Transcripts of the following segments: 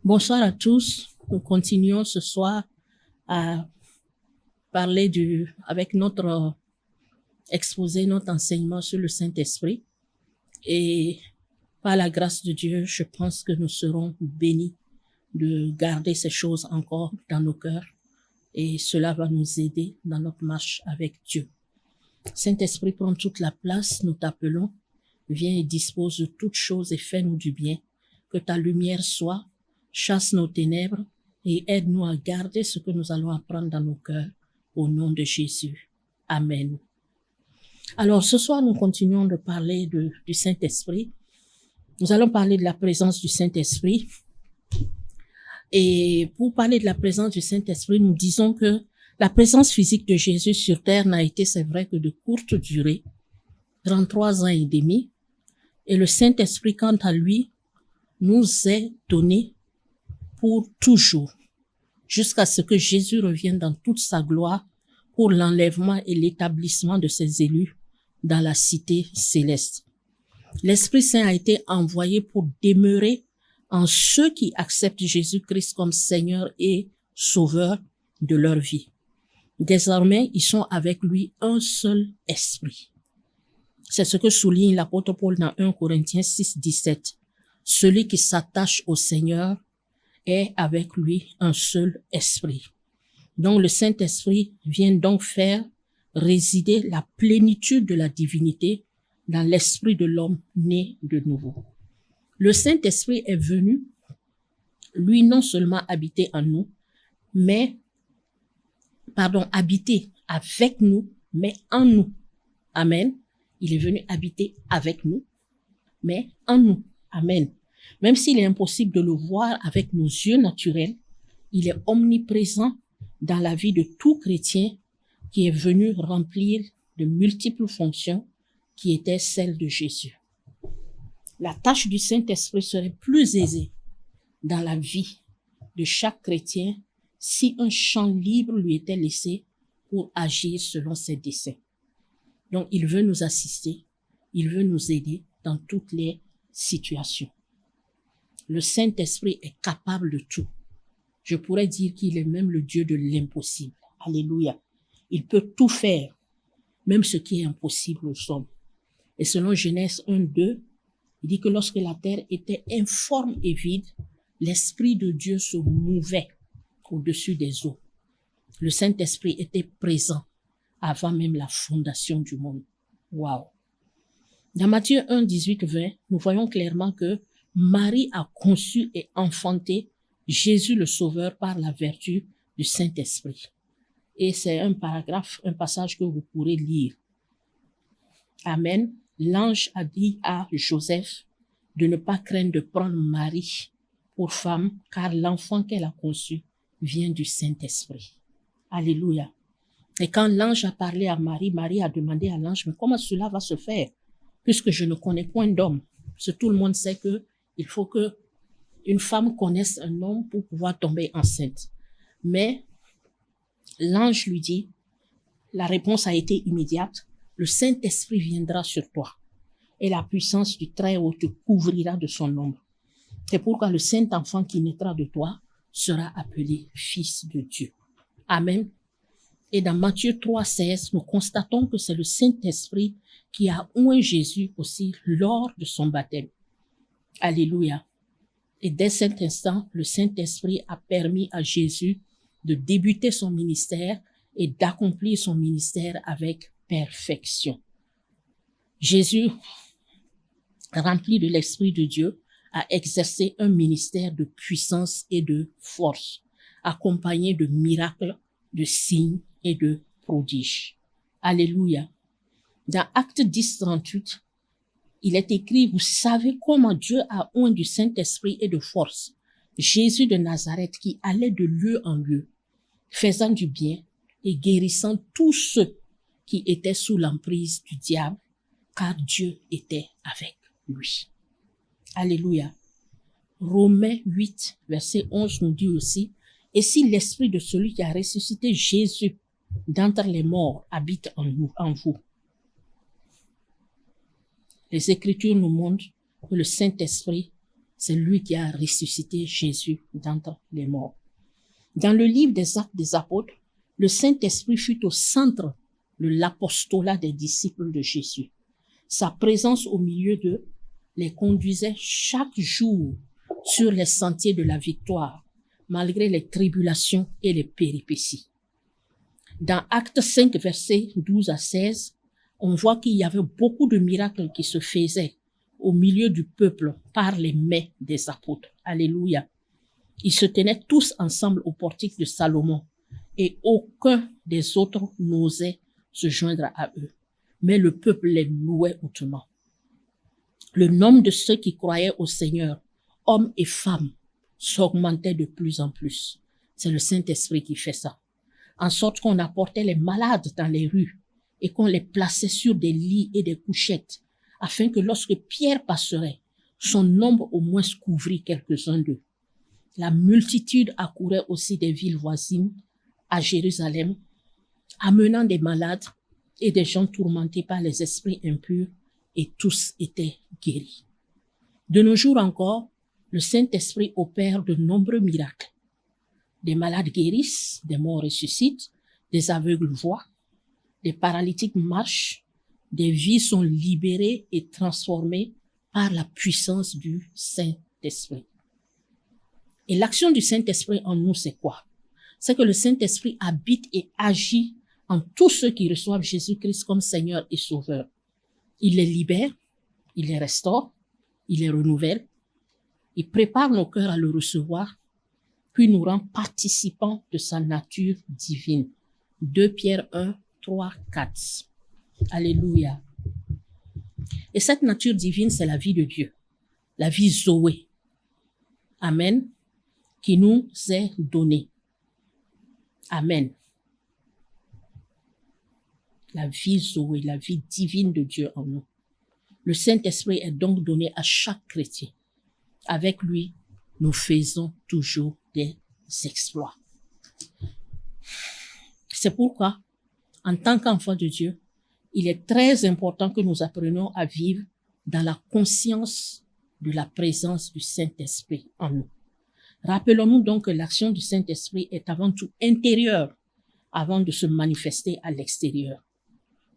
Bonsoir à tous. Nous continuons ce soir à parler avec notre exposé, notre enseignement sur le Saint-Esprit. Et par la grâce de Dieu, je pense que nous serons bénis de garder ces choses encore dans nos cœurs. Et cela va nous aider dans notre marche avec Dieu. Saint-Esprit, prends toute la place, nous t'appelons. Viens et dispose de toutes choses et fais-nous du bien. Que ta lumière soit, chasse nos ténèbres et aide-nous à garder ce que nous allons apprendre dans nos cœurs. Au nom de Jésus. Amen. Alors, ce soir, nous continuons de parler du Saint-Esprit. Nous allons parler de la présence du Saint-Esprit. Et pour parler de la présence du Saint-Esprit, nous disons que la présence physique de Jésus sur terre n'a été, c'est vrai, que de courte durée, 33 ans et demi. Et le Saint-Esprit, quant à lui, nous est donné pour toujours, jusqu'à ce que Jésus revienne dans toute sa gloire pour l'enlèvement et l'établissement de ses élus dans la cité céleste. L'Esprit Saint a été envoyé pour demeurer en ceux qui acceptent Jésus-Christ comme Seigneur et Sauveur de leur vie. Désormais, ils sont avec lui un seul esprit. C'est ce que souligne l'apôtre Paul dans 1 Corinthiens 6, 17. Celui qui s'attache au Seigneur est avec lui un seul esprit. Donc le Saint-Esprit vient donc faire résider la plénitude de la divinité dans l'esprit de l'homme né de nouveau. Le Saint-Esprit est venu, lui, non seulement habiter en nous, habiter avec nous, mais en nous. Amen. Il est venu habiter avec nous, mais en nous. Amen. Même s'il est impossible de le voir avec nos yeux naturels, il est omniprésent dans la vie de tout chrétien qui est venu remplir de multiples fonctions qui étaient celles de Jésus. La tâche du Saint-Esprit serait plus aisée dans la vie de chaque chrétien si un champ libre lui était laissé pour agir selon ses desseins. Donc, il veut nous assister, il veut nous aider dans toutes les situations. Le Saint-Esprit est capable de tout. Je pourrais dire qu'il est même le Dieu de l'impossible. Alléluia. Il peut tout faire, même ce qui est impossible aux hommes. Et selon Genèse 1, 2, il dit que lorsque la terre était informe et vide, l'Esprit de Dieu se mouvait au-dessus des eaux. Le Saint-Esprit était présent avant même la fondation du monde. Waouh! Dans Matthieu 1, 18, 20, nous voyons clairement que Marie a conçu et enfanté Jésus le Sauveur par la vertu du Saint-Esprit. Et c'est un passage que vous pourrez lire. Amen. L'ange a dit à Joseph de ne pas craindre de prendre Marie pour femme, car l'enfant qu'elle a conçu vient du Saint-Esprit. Alléluia. Et quand l'ange a parlé à Marie, Marie a demandé à l'ange, mais comment cela va se faire, puisque je ne connais point d'homme? Parce que tout le monde sait que il faut que une femme connaisse un homme pour pouvoir tomber enceinte. Mais l'ange lui dit, la réponse a été immédiate, le Saint-Esprit viendra sur toi et la puissance du Très-Haut te couvrira de son ombre. C'est pourquoi le Saint-Enfant qui naîtra de toi sera appelé Fils de Dieu. Amen. Et dans Matthieu 3, 16, nous constatons que c'est le Saint-Esprit qui a oint Jésus aussi lors de son baptême. Alléluia. Et dès cet instant, le Saint-Esprit a permis à Jésus de débuter son ministère et d'accomplir son ministère avec perfection. Jésus, rempli de l'Esprit de Dieu, a exercé un ministère de puissance et de force, accompagné de miracles, de signes et de prodiges. Alléluia. Dans Actes 10, 38, il est écrit, vous savez comment Dieu a oint du Saint-Esprit et de force Jésus de Nazareth qui allait de lieu en lieu, faisant du bien et guérissant tous ceux qui étaient sous l'emprise du diable, car Dieu était avec lui. Alléluia. Romains 8, verset 11 nous dit aussi, et si l'esprit de celui qui a ressuscité Jésus d'entre les morts habite en vous. Les Écritures nous montrent que le Saint-Esprit C'est lui qui a ressuscité Jésus d'entre les morts. Dans le livre des Actes des Apôtres, le Saint-Esprit fut au centre de l'apostolat des disciples de Jésus. Sa présence au milieu d'eux les conduisait chaque jour sur les sentiers de la victoire, malgré les tribulations et les péripéties. Dans Actes 5, versets 12 à 16, on voit qu'il y avait beaucoup de miracles qui se faisaient au milieu du peuple par les mains des apôtres. Alléluia. Ils se tenaient tous ensemble au portique de Salomon et aucun des autres n'osait se joindre à eux. Mais le peuple les louait hautement. Le nombre de ceux qui croyaient au Seigneur, hommes et femmes, s'augmentait de plus en plus. C'est le Saint-Esprit qui fait ça. En sorte qu'on apportait les malades dans les rues et qu'on les plaçait sur des lits et des couchettes, afin que lorsque Pierre passerait, son ombre au moins couvrit quelques-uns d'eux. La multitude accourait aussi des villes voisines à Jérusalem, amenant des malades et des gens tourmentés par les esprits impurs, et tous étaient guéris. De nos jours encore, le Saint-Esprit opère de nombreux miracles. Des malades guérissent, des morts ressuscitent, des aveugles voient, des paralytiques marchent, des vies sont libérées et transformées par la puissance du Saint-Esprit. Et l'action du Saint-Esprit en nous, c'est quoi? C'est que le Saint-Esprit habite et agit en tous ceux qui reçoivent Jésus-Christ comme Seigneur et Sauveur. Il les libère, il les restaure, il les renouvelle, il prépare nos cœurs à le recevoir, puis nous rend participants de sa nature divine. 2 Pierre 1, 3, 4. Alléluia. Et cette nature divine, c'est la vie de Dieu, la vie Zoé. Amen. Qui nous est donnée. Amen. La vie Zoé, la vie divine de Dieu en nous. Le Saint-Esprit est donc donné à chaque chrétien. Avec lui, nous faisons toujours des exploits. C'est pourquoi, en tant qu'enfants de Dieu, il est très important que nous apprenions à vivre dans la conscience de la présence du Saint-Esprit en nous. Rappelons-nous donc que l'action du Saint-Esprit est avant tout intérieure avant de se manifester à l'extérieur.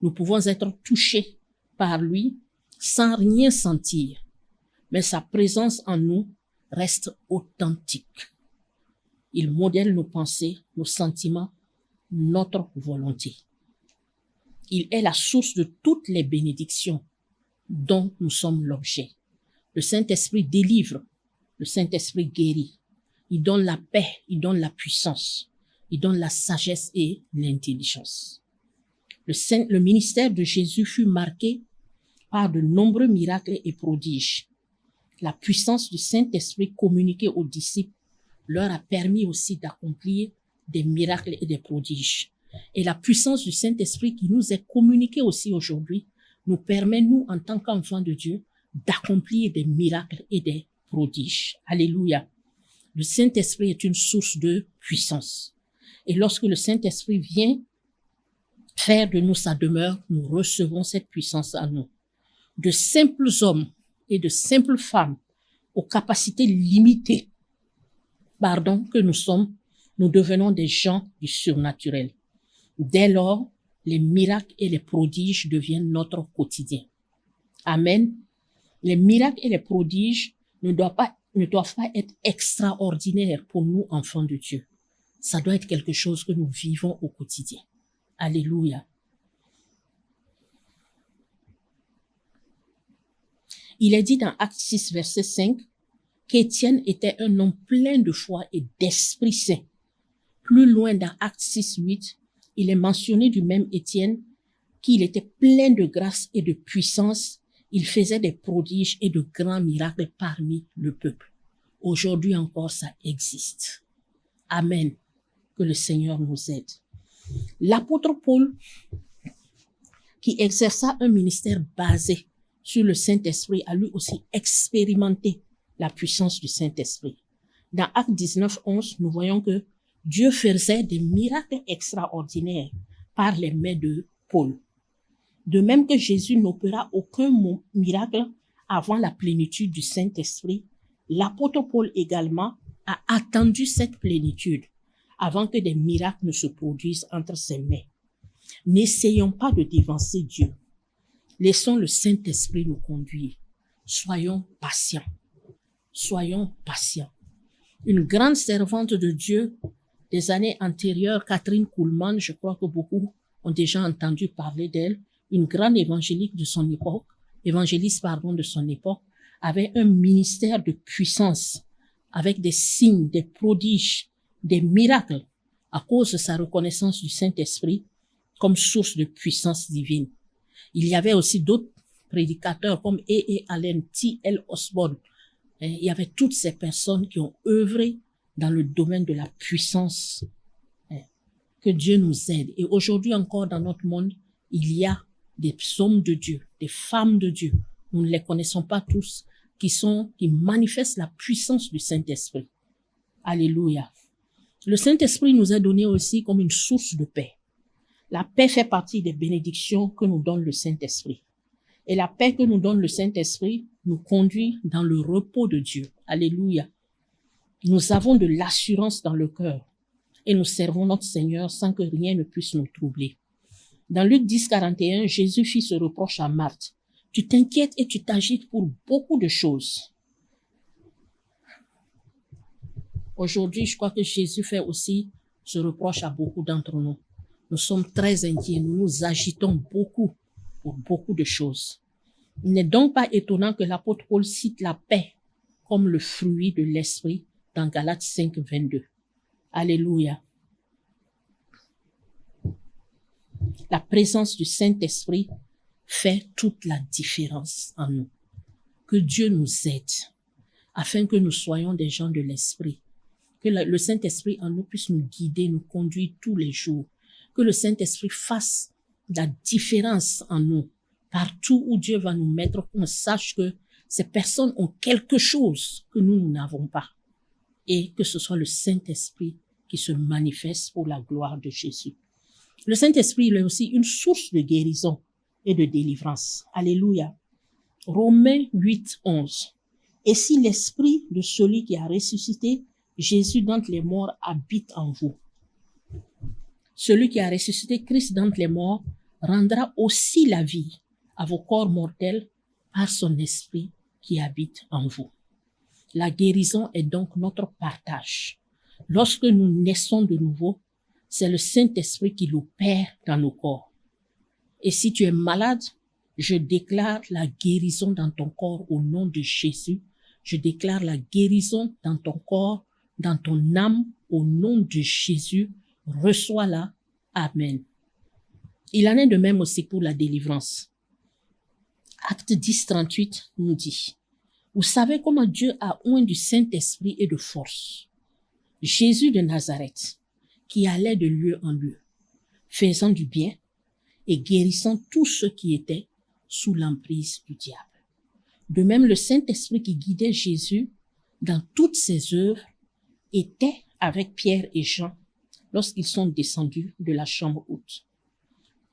Nous pouvons être touchés par lui sans rien sentir, mais sa présence en nous reste authentique. Il modèle nos pensées, nos sentiments, notre volonté. Il est la source de toutes les bénédictions dont nous sommes l'objet. Le Saint-Esprit délivre, le Saint-Esprit guérit. Il donne la paix, il donne la puissance, il donne la sagesse et l'intelligence. Le ministère de Jésus fut marqué par de nombreux miracles et prodiges. La puissance du Saint-Esprit communiquée aux disciples leur a permis aussi d'accomplir des miracles et des prodiges. Et la puissance du Saint-Esprit qui nous est communiquée aussi aujourd'hui nous permet, nous, en tant qu'enfants de Dieu, d'accomplir des miracles et des prodiges. Alléluia. Le Saint-Esprit est une source de puissance. Et lorsque le Saint-Esprit vient faire de nous sa demeure, nous recevons cette puissance en nous. De simples hommes et de simples femmes aux capacités limitées, que nous sommes, nous devenons des gens du surnaturel. Dès lors, les miracles et les prodiges deviennent notre quotidien. Amen. Les miracles et les prodiges ne doivent pas être extraordinaires pour nous, enfants de Dieu. Ça doit être quelque chose que nous vivons au quotidien. Alléluia. Il est dit dans Actes 6, verset 5, qu'Étienne était un homme plein de foi et d'Esprit Saint. Plus loin dans Actes 6, 8, il est mentionné du même Étienne qu'il était plein de grâce et de puissance. Il faisait des prodiges et de grands miracles parmi le peuple. Aujourd'hui encore, ça existe. Amen. Que le Seigneur nous aide. L'apôtre Paul, qui exerça un ministère basé sur le Saint-Esprit, a lui aussi expérimenté la puissance du Saint-Esprit. Dans Actes 19, 11, nous voyons que Dieu faisait des miracles extraordinaires par les mains de Paul. De même que Jésus n'opéra aucun miracle avant la plénitude du Saint-Esprit, L'apôtre Paul également a attendu cette plénitude avant que des miracles ne se produisent entre ses mains. N'essayons pas de dévancer Dieu. Laissons le Saint-Esprit nous conduire. Soyons patients. Soyons patients. Une grande servante de Dieu des années antérieures, Catherine Kuhlman, je crois que beaucoup ont déjà entendu parler d'elle, une grande évangéliste de son époque, avait un ministère de puissance avec des signes, des prodiges, des miracles à cause de sa reconnaissance du Saint-Esprit comme source de puissance divine. Il y avait aussi d'autres prédicateurs comme A.A. Allen, T.L. Osborne. Il y avait toutes ces personnes qui ont œuvré dans le domaine de la puissance. Que Dieu nous aide. Et aujourd'hui encore dans notre monde, il y a des hommes de Dieu, des femmes de Dieu. Nous ne les connaissons pas tous, qui manifestent la puissance du Saint-Esprit. Alléluia. Le Saint-Esprit nous est donné aussi comme une source de paix. La paix fait partie des bénédictions que nous donne le Saint-Esprit. Et la paix que nous donne le Saint-Esprit nous conduit dans le repos de Dieu. Alléluia. Nous avons de l'assurance dans le cœur et nous servons notre Seigneur sans que rien ne puisse nous troubler. Dans Luc 10, 41, Jésus fit ce reproche à Marthe. Tu t'inquiètes et tu t'agites pour beaucoup de choses. Aujourd'hui, je crois que Jésus fait aussi ce reproche à beaucoup d'entre nous. Nous sommes très inquiets, nous nous agitons beaucoup pour beaucoup de choses. Il n'est donc pas étonnant que l'apôtre Paul cite la paix comme le fruit de l'esprit dans Galates 5, 22. Alléluia. La présence du Saint-Esprit fait toute la différence en nous. Que Dieu nous aide afin que nous soyons des gens de l'Esprit. Que le Saint-Esprit en nous puisse nous guider, nous conduire tous les jours. Que le Saint-Esprit fasse la différence en nous. Partout où Dieu va nous mettre, qu'on sache que ces personnes ont quelque chose que nous n'avons pas. Et que ce soit le Saint-Esprit qui se manifeste pour la gloire de Jésus. Le Saint-Esprit il est aussi une source de guérison et de délivrance. Alléluia. Romains 8, 11. Et si l'Esprit de celui qui a ressuscité Jésus d'entre les morts habite en vous, celui qui a ressuscité Christ d'entre les morts rendra aussi la vie à vos corps mortels par son Esprit qui habite en vous. La guérison est donc notre partage. Lorsque nous naissons de nouveau, c'est le Saint-Esprit qui l'opère dans nos corps. Et si tu es malade, je déclare la guérison dans ton corps au nom de Jésus. Je déclare la guérison dans ton corps, dans ton âme, au nom de Jésus. Reçois-la. Amen. Il en est de même aussi pour la délivrance. Acte 10, 38 nous dit, vous savez comment Dieu a oint du Saint-Esprit et de force Jésus de Nazareth, qui allait de lieu en lieu, faisant du bien et guérissant tous ceux qui étaient sous l'emprise du diable. De même, le Saint-Esprit qui guidait Jésus dans toutes ses œuvres était avec Pierre et Jean lorsqu'ils sont descendus de la chambre haute.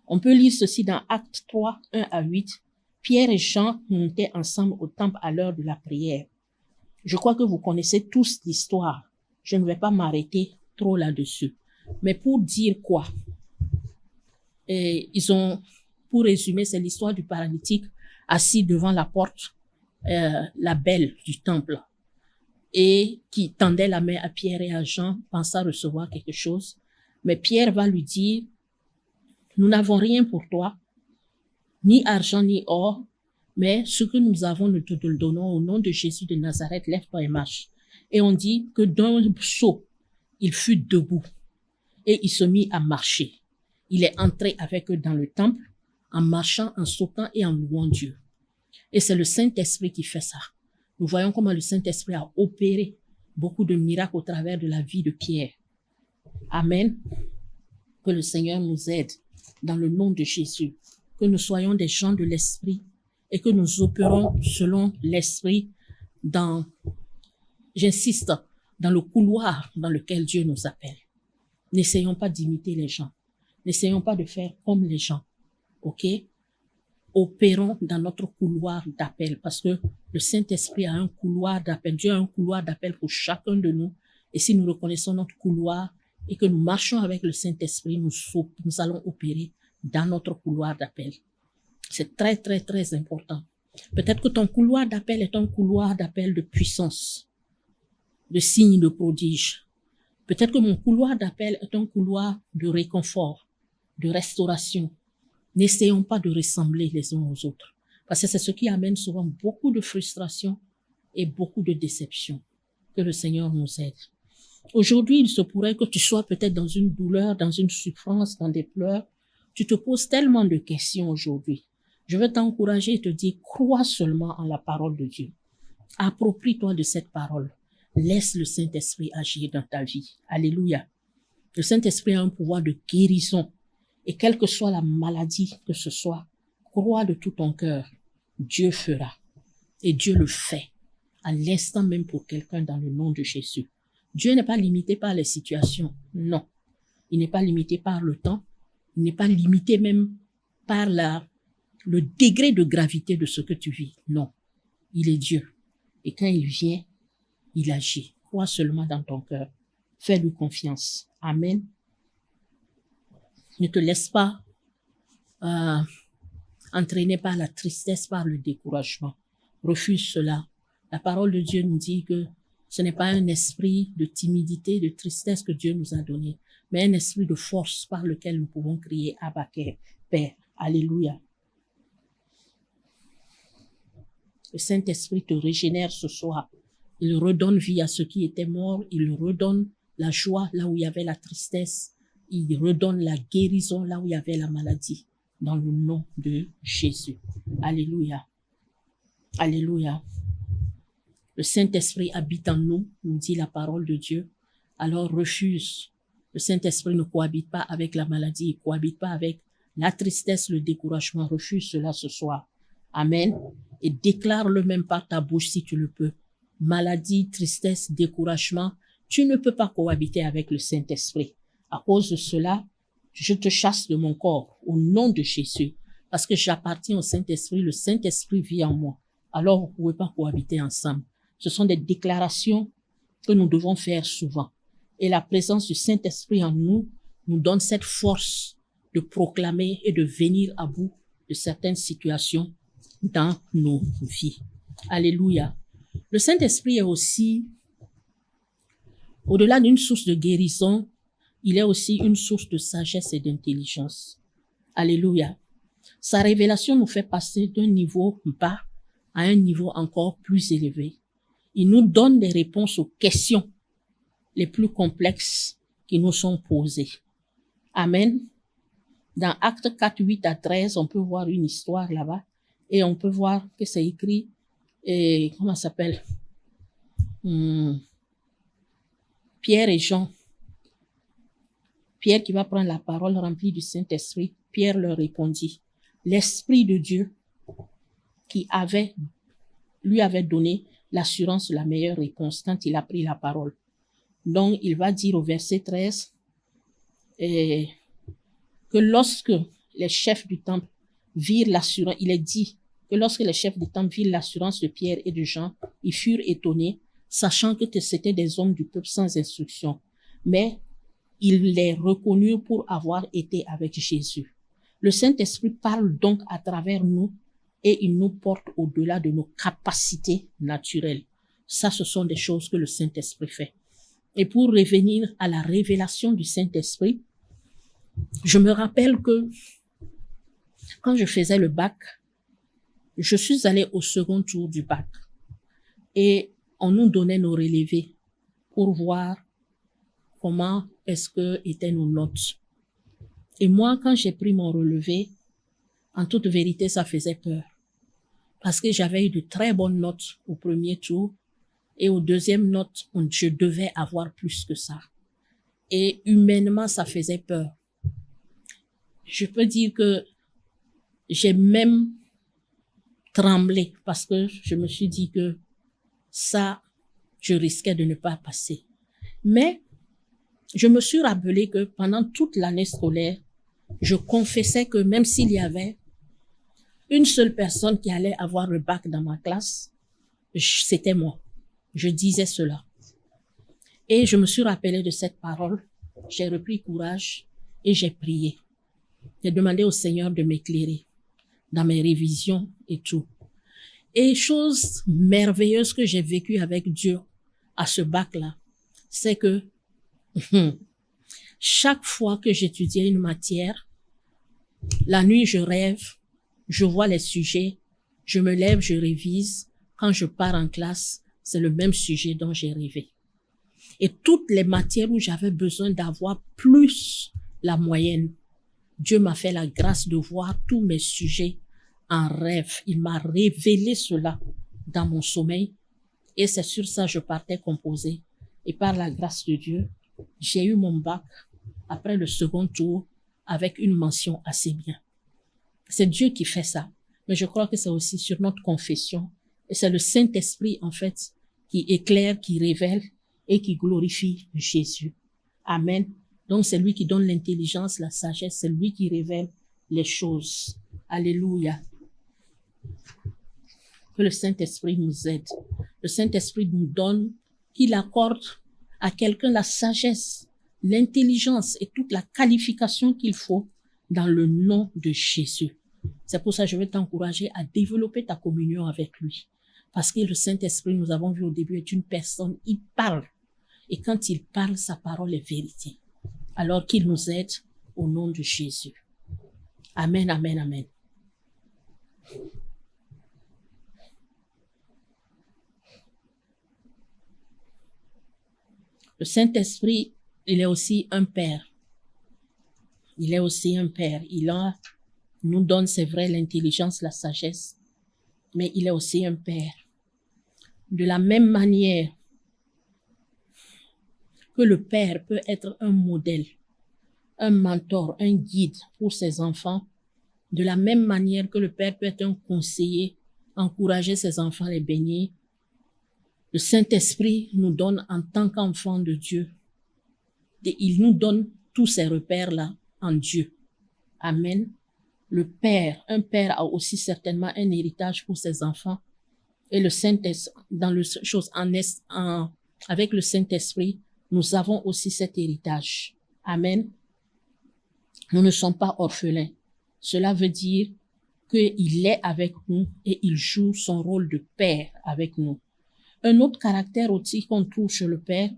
On peut lire ceci dans Actes 3, 1 à 8. Pierre et Jean montaient ensemble au temple à l'heure de la prière. Je crois que vous connaissez tous l'histoire. Je ne vais pas m'arrêter trop là-dessus. Mais pour dire quoi? Pour résumer, c'est l'histoire du paralytique assis devant la porte, la belle du temple, et qui tendait la main à Pierre et à Jean, pensant recevoir quelque chose. Mais Pierre va lui dire, nous n'avons rien pour toi, ni argent ni or, mais ce que nous avons, nous te le donnons au nom de Jésus de Nazareth, lève-toi et marche. Et on dit que d'un saut, il fut debout et il se mit à marcher. Il est entré avec eux dans le temple en marchant, en sautant et en louant Dieu. Et c'est le Saint-Esprit qui fait ça. Nous voyons comment le Saint-Esprit a opéré beaucoup de miracles au travers de la vie de Pierre. Amen. Que le Seigneur nous aide dans le nom de Jésus. Que nous soyons des gens de l'Esprit et que nous opérons selon l'Esprit j'insiste, dans le couloir dans lequel Dieu nous appelle. N'essayons pas d'imiter les gens. N'essayons pas de faire comme les gens. OK? opérons dans notre couloir d'appel parce que le Saint-Esprit a un couloir d'appel. Dieu a un couloir d'appel pour chacun de nous. Et si nous reconnaissons notre couloir et que nous marchons avec le Saint-Esprit, nous allons opérer dans notre couloir d'appel. C'est très, très, très important. Peut-être que ton couloir d'appel est un couloir d'appel de puissance, de signes, de prodiges. Peut-être que mon couloir d'appel est un couloir de réconfort, de restauration. N'essayons pas de ressembler les uns aux autres, parce que c'est ce qui amène souvent beaucoup de frustration et beaucoup de déception. Que le Seigneur nous aide. Aujourd'hui, il se pourrait que tu sois peut-être dans une douleur, dans une souffrance, dans des pleurs. Tu te poses tellement de questions aujourd'hui. Je veux t'encourager et te dire, crois seulement en la parole de Dieu. Approprie-toi de cette parole. Laisse le Saint-Esprit agir dans ta vie. Alléluia. Le Saint-Esprit a un pouvoir de guérison. Et quelle que soit la maladie que ce soit, crois de tout ton cœur. Dieu fera. Et Dieu le fait. À l'instant même pour quelqu'un dans le nom de Jésus. Dieu n'est pas limité par les situations. Non. Il n'est pas limité par le temps. Il n'est pas limité même par le degré de gravité de ce que tu vis. Non. Il est Dieu. Et quand il vient, il agit. Crois seulement dans ton cœur. Fais-lui confiance. Amen. Ne te laisse pas entraîner par la tristesse, par le découragement. Refuse cela. La parole de Dieu nous dit que ce n'est pas un esprit de timidité, de tristesse que Dieu nous a donné, mais un esprit de force par lequel nous pouvons crier Abba, Père. Alléluia. Le Saint-Esprit te régénère ce soir. Il redonne vie à ceux qui étaient morts. Il redonne la joie là où il y avait la tristesse. Il redonne la guérison là où il y avait la maladie. Dans le nom de Jésus. Alléluia. Alléluia. Le Saint-Esprit habite en nous, nous dit la parole de Dieu. Alors refuse. Le Saint-Esprit ne cohabite pas avec la maladie, il ne cohabite pas avec la tristesse, le découragement. Refuse cela ce soir. Amen. Et déclare-le même par ta bouche si tu le peux. Maladie, tristesse, découragement, tu ne peux pas cohabiter avec le Saint-Esprit. À cause de cela, je te chasse de mon corps au nom de Jésus. Parce que j'appartiens au Saint-Esprit, le Saint-Esprit vit en moi. Alors vous ne pouvez pas cohabiter ensemble. Ce sont des déclarations que nous devons faire souvent. Et la présence du Saint-Esprit en nous nous donne cette force de proclamer et de venir à bout de certaines situations dans nos vies. Alléluia. Le Saint-Esprit est aussi, au-delà d'une source de guérison, il est aussi une source de sagesse et d'intelligence. Alléluia. Sa révélation nous fait passer d'un niveau bas à un niveau encore plus élevé. Il nous donne des réponses aux questions les plus complexes qui nous sont posées. Amen. Dans Actes 4, 8 à 13, on peut voir une histoire là-bas et on peut voir que c'est écrit, comment ça s'appelle? Pierre et Jean. Pierre qui va prendre la parole remplie du Saint-Esprit. Pierre leur répondit, l'Esprit de Dieu qui lui avait donné l'assurance, la meilleure réponse quand il a pris la parole. Donc, il va dire au verset 13 que lorsque les chefs du temple virent l'assurance, il est dit que lorsque les chefs du temple virent l'assurance de Pierre et de Jean, ils furent étonnés, sachant que c'était des hommes du peuple sans instruction. Mais ils les reconnurent pour avoir été avec Jésus. Le Saint-Esprit parle donc à travers nous et il nous porte au-delà de nos capacités naturelles. Ça, ce sont des choses que le Saint-Esprit fait. Et pour revenir à la révélation du Saint-Esprit, je me rappelle que quand je faisais le bac, je suis allée au second tour du bac et on nous donnait nos relevés pour voir comment est-ce que étaient nos notes. Et moi, quand j'ai pris mon relevé, en toute vérité, ça faisait peur. Parce que j'avais eu de très bonnes notes au premier tour et au deuxième note, je devais avoir plus que ça. Et humainement, ça faisait peur. Je peux dire que j'ai même tremblé parce que je me suis dit que ça, je risquais de ne pas passer. Mais je me suis rappelé que pendant toute l'année scolaire, je confessais que même s'il y avait une seule personne qui allait avoir le bac dans ma classe, c'était moi. Je disais cela. Et je me suis rappelé de cette parole. J'ai repris courage et j'ai prié. J'ai demandé au Seigneur de m'éclairer dans mes révisions et tout. Et chose merveilleuse que j'ai vécue avec Dieu à ce bac-là, c'est que chaque fois que j'étudiais une matière, la nuit je rêve, je vois les sujets, je me lève, je révise. Quand je pars en classe, c'est le même sujet dont j'ai rêvé. Et toutes les matières où j'avais besoin d'avoir plus la moyenne, Dieu m'a fait la grâce de voir tous mes sujets en rêve. Il m'a révélé cela dans mon sommeil. Et c'est sur ça que je partais composer. Et par la grâce de Dieu, j'ai eu mon bac après le second tour avec une mention assez bien. C'est Dieu qui fait ça. Mais je crois que c'est aussi sur notre confession. Et c'est le Saint-Esprit, en fait, qui éclaire, qui révèle et qui glorifie Jésus. Amen. Donc, c'est lui qui donne l'intelligence, la sagesse. C'est lui qui révèle les choses. Alléluia. Que le Saint-Esprit nous aide. Le Saint-Esprit nous donne, qu'il accorde à quelqu'un la sagesse, l'intelligence et toute la qualification qu'il faut dans le nom de Jésus. C'est pour ça que je vais t'encourager à développer ta communion avec lui. Parce que le Saint-Esprit, nous avons vu au début, est une personne, il parle. Et quand il parle, sa parole est vérité. Alors qu'il nous aide au nom de Jésus. Amen, amen, amen. Le Saint-Esprit, il est aussi un Père. Il est aussi un Père. Il nous donne, c'est vrai, l'intelligence, la sagesse, mais il est aussi un Père. De la même manière que le Père peut être un modèle, un mentor, un guide pour ses enfants, de la même manière que le Père peut être un conseiller, encourager ses enfants, les bénir, le Saint-Esprit nous donne en tant qu'enfants de Dieu. Et il nous donne tous ces repères-là en Dieu. Amen. Le Père, un Père a aussi certainement un héritage pour ses enfants. Et le Saint-Esprit, dans le chose avec le Saint-Esprit, nous avons aussi cet héritage. Amen. Nous ne sommes pas orphelins. Cela veut dire qu'il est avec nous et il joue son rôle de Père avec nous. Un autre caractère aussi qu'on trouve chez le Père,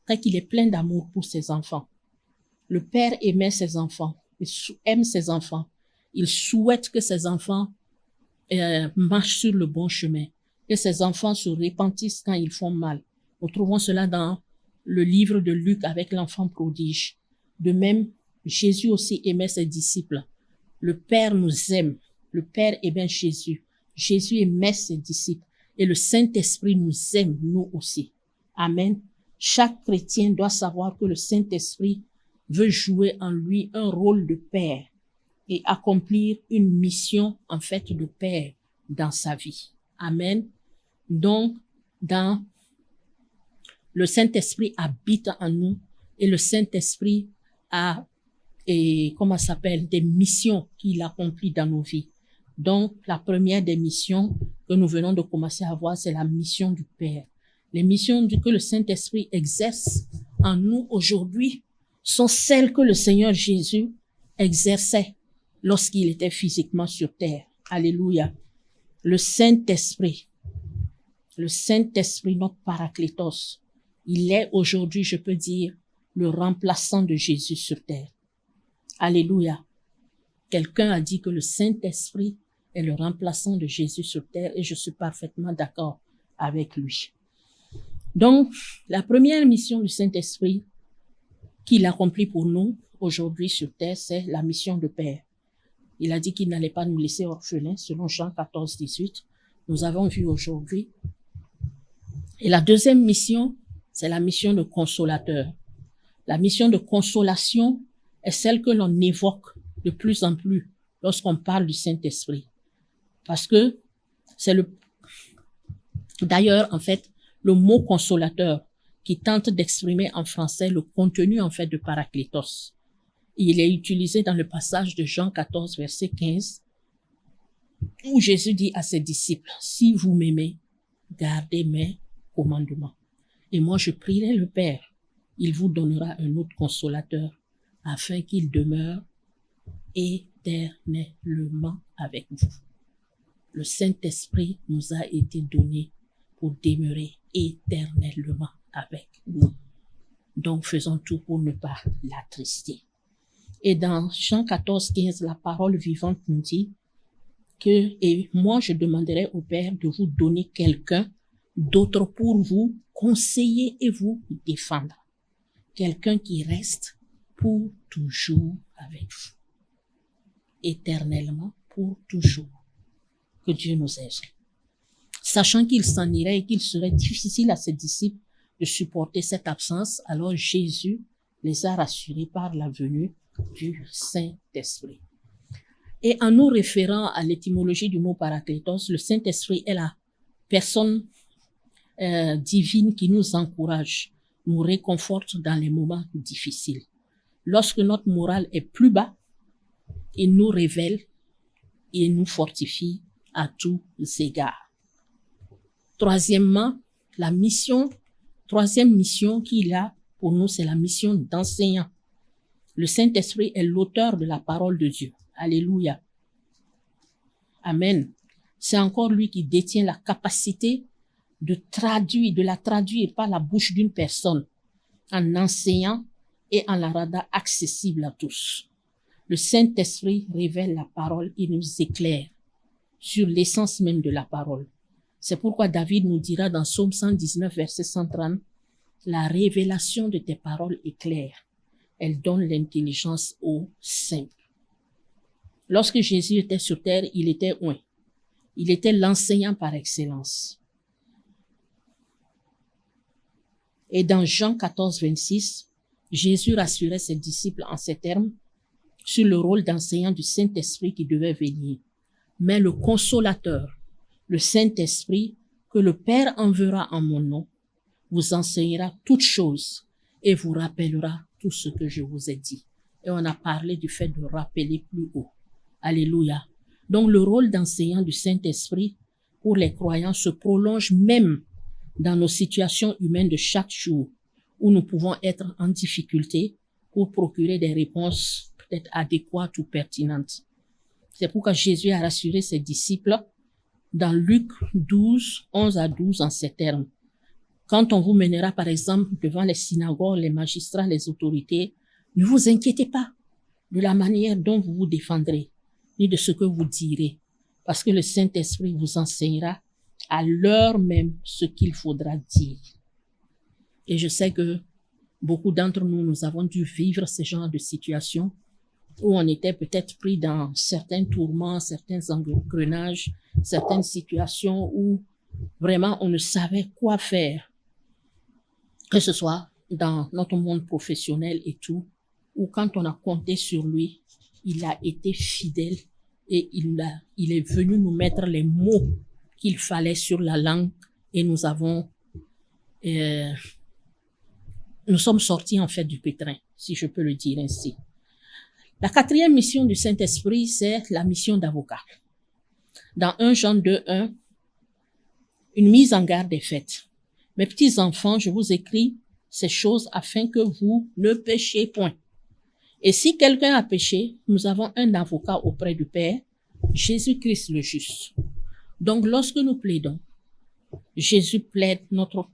c'est qu'il est plein d'amour pour ses enfants. Le Père aimait ses enfants, il aime ses enfants. Il souhaite que ses enfants marchent sur le bon chemin, que ses enfants se repentissent quand ils font mal. Nous trouvons cela dans le livre de Luc avec l'enfant prodige. De même, Jésus aussi aimait ses disciples. Le Père nous aime. Le Père aimait Jésus. Jésus aimait ses disciples. Et le Saint-Esprit nous aime, nous aussi. Amen. Chaque chrétien doit savoir que le Saint-Esprit veut jouer en lui un rôle de Père et accomplir une mission, en fait, de Père dans sa vie. Amen. Donc, le Saint-Esprit habite en nous et le Saint-Esprit a, des missions qu'il accomplit dans nos vies. Donc, la première des missions que nous venons de commencer à voir, c'est la mission du Père. Les missions que le Saint-Esprit exerce en nous aujourd'hui sont celles que le Seigneur Jésus exerçait lorsqu'il était physiquement sur terre. Alléluia. Le Saint-Esprit, notre Paraclétos, il est aujourd'hui, je peux dire, le remplaçant de Jésus sur terre. Alléluia. Quelqu'un a dit que le Saint-Esprit est le remplaçant de Jésus sur terre et je suis parfaitement d'accord avec lui. Donc, la première mission du Saint-Esprit qu'il accomplit pour nous aujourd'hui sur terre, c'est la mission de Père. Il a dit qu'il n'allait pas nous laisser orphelins, selon Jean 14, 18. Nous avons vu aujourd'hui. Et la deuxième mission, c'est la mission de consolateur. La mission de consolation est celle que l'on évoque de plus en plus lorsqu'on parle du Saint-Esprit. Parce que c'est d'ailleurs, en fait, le mot consolateur qui tente d'exprimer en français le contenu, en fait, de Paraclétos. Il est utilisé dans le passage de Jean 14, verset 15. où Jésus dit à ses disciples, si vous m'aimez, gardez mes commandements. Et moi, je prierai le Père. Il vous donnera un autre consolateur afin qu'il demeure éternellement avec vous. Le Saint-Esprit nous a été donné pour demeurer éternellement avec nous. Donc, faisons tout pour ne pas l'attrister. Et dans Jean 14, 15, la parole vivante nous dit que, et moi, je demanderai au Père de vous donner quelqu'un d'autre pour vous conseiller et vous défendre. Quelqu'un qui reste pour toujours avec vous. Éternellement, pour toujours. Que Dieu nous aide. Sachant qu'il s'en irait et qu'il serait difficile à ses disciples de supporter cette absence, alors Jésus les a rassurés par la venue du Saint-Esprit. Et en nous référant à l'étymologie du mot Parakletos, le Saint-Esprit est la personne divine qui nous encourage, nous réconforte dans les moments difficiles. Lorsque notre morale est plus bas, il nous révèle et nous fortifie à tous égards. Troisièmement, troisième mission qu'il a pour nous, c'est la mission d'enseignant. Le Saint-Esprit est l'auteur de la parole de Dieu. Alléluia. Amen. C'est encore lui qui détient la capacité de la traduire par la bouche d'une personne en enseignant et en la rendant accessible à tous. Le Saint-Esprit révèle la parole et nous éclaire sur l'essence même de la parole. C'est pourquoi David nous dira dans Psaume 119, verset 130, « La révélation de tes paroles est claire. Elle donne l'intelligence aux simples. » Lorsque Jésus était sur terre, il était oint. Il était l'enseignant par excellence. Et dans Jean 14, 26, Jésus rassurait ses disciples en ces termes sur le rôle d'enseignant du Saint-Esprit qui devait venir. Mais le consolateur, le Saint-Esprit, que le Père enverra en mon nom, vous enseignera toutes choses et vous rappellera tout ce que je vous ai dit. Et on a parlé du fait de rappeler plus haut. Alléluia. Donc le rôle d'enseignant du Saint-Esprit pour les croyants se prolonge même dans nos situations humaines de chaque jour, où nous pouvons être en difficulté pour procurer des réponses peut-être adéquates ou pertinentes. C'est pourquoi Jésus a rassuré ses disciples dans Luc 12, 11 à 12 en ces termes. Quand on vous mènera par exemple devant les synagogues, les magistrats, les autorités, ne vous inquiétez pas de la manière dont vous vous défendrez, ni de ce que vous direz, parce que le Saint-Esprit vous enseignera à l'heure même ce qu'il faudra dire. Et je sais que beaucoup d'entre nous, nous avons dû vivre ce genre de situation où on était peut-être pris dans certains tourments, certains engrenages, certaines situations où vraiment on ne savait quoi faire, que ce soit dans notre monde professionnel et tout, ou quand on a compté sur lui, il a été fidèle et il est venu nous mettre les mots qu'il fallait sur la langue et nous sommes sortis en fait du pétrin, si je peux le dire ainsi. La quatrième mission du Saint-Esprit, c'est la mission d'avocat. Dans 1 Jean 2, 1, une mise en garde est faite. Mes petits enfants, je vous écris ces choses afin que vous ne péchiez point. Et si quelqu'un a péché, nous avons un avocat auprès du Père, Jésus-Christ le juste. Donc, lorsque nous plaidons, Jésus plaide notre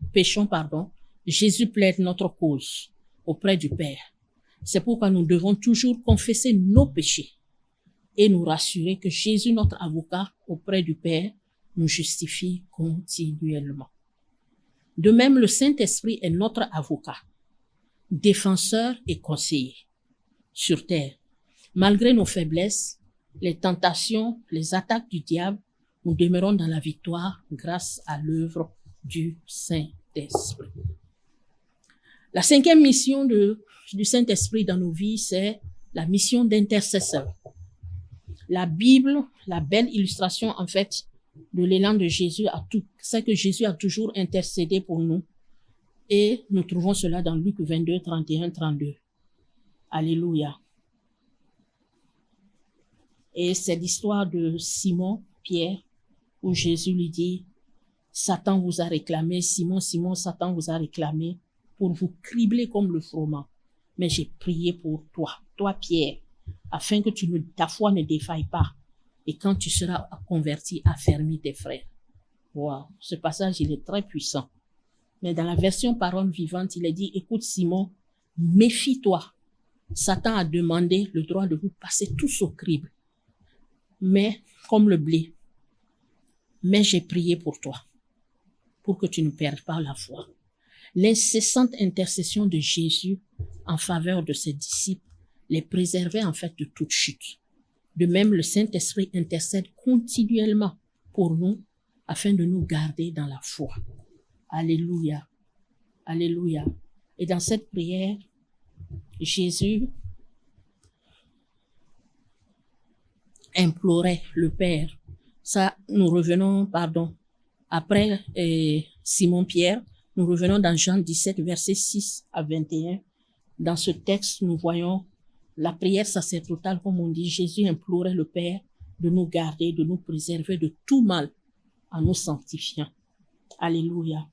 cause auprès du Père. C'est pourquoi nous devons toujours confesser nos péchés et nous rassurer que Jésus, notre avocat auprès du Père, nous justifie continuellement. De même, le Saint-Esprit est notre avocat, défenseur et conseiller sur terre. Malgré nos faiblesses, les tentations, les attaques du diable, nous demeurons dans la victoire grâce à l'œuvre du Saint-Esprit. La cinquième mission du Saint-Esprit dans nos vies, c'est la mission d'intercesseur. La Bible, la belle illustration en fait de l'élan de Jésus, c'est que Jésus a toujours intercédé pour nous. Et nous trouvons cela dans Luc 22, 31, 32. Alléluia. Et c'est l'histoire de Simon Pierre, où Jésus lui dit, Satan vous a réclamé, Simon, Simon, Satan vous a réclamé pour vous cribler comme le froment. Mais j'ai prié pour toi Pierre, afin que ta foi ne défaille pas. Et quand tu seras converti, affermis tes frères. Wow, ce passage, il est très puissant. Mais dans la version parole vivante, il est dit, écoute Simon, méfie-toi. Satan a demandé le droit de vous passer tous au crible. Mais, comme le blé. Mais j'ai prié pour toi, pour que tu ne perdes pas la foi. L'incessante intercession de Jésus en faveur de ses disciples les préservait en fait de toute chute. De même, le Saint-Esprit intercède continuellement pour nous afin de nous garder dans la foi. Alléluia. Alléluia. Et dans cette prière, Jésus implorait le Père. Ça, nous revenons, après Simon-Pierre, nous revenons dans Jean 17, versets 6 à 21. Dans ce texte, nous voyons la prière sacerdotale, comme on dit. Jésus implorait le Père de nous garder, de nous préserver de tout mal en nous sanctifiant. Alléluia.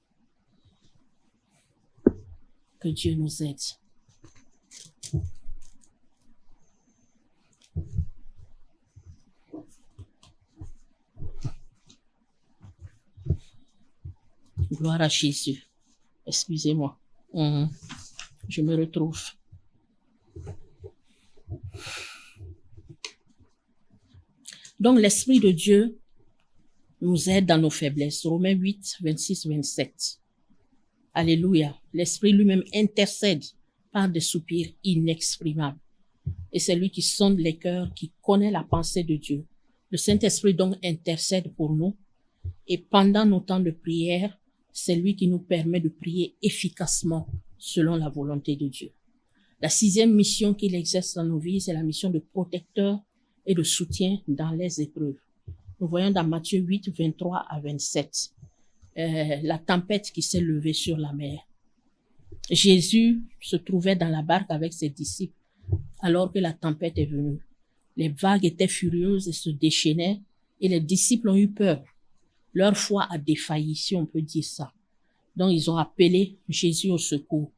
Que Dieu nous aide. Gloire à Jésus. Excusez-moi. Je me retrouve. Donc, l'Esprit de Dieu nous aide dans nos faiblesses. Romains 8, 26, 27. Alléluia. L'Esprit lui-même intercède par des soupirs inexprimables. Et c'est lui qui sonde les cœurs, qui connaît la pensée de Dieu. Le Saint-Esprit donc intercède pour nous. Et pendant nos temps de prière, c'est lui qui nous permet de prier efficacement selon la volonté de Dieu. La 6e mission qu'il exerce dans nos vies, c'est la mission de protecteur et de soutien dans les épreuves. Nous voyons dans Matthieu 8, 23 à 27, la tempête qui s'est levée sur la mer. Jésus se trouvait dans la barque avec ses disciples alors que la tempête est venue. Les vagues étaient furieuses et se déchaînaient et les disciples ont eu peur. Leur foi a défailli, si on peut dire ça. Donc, ils ont appelé Jésus au secours.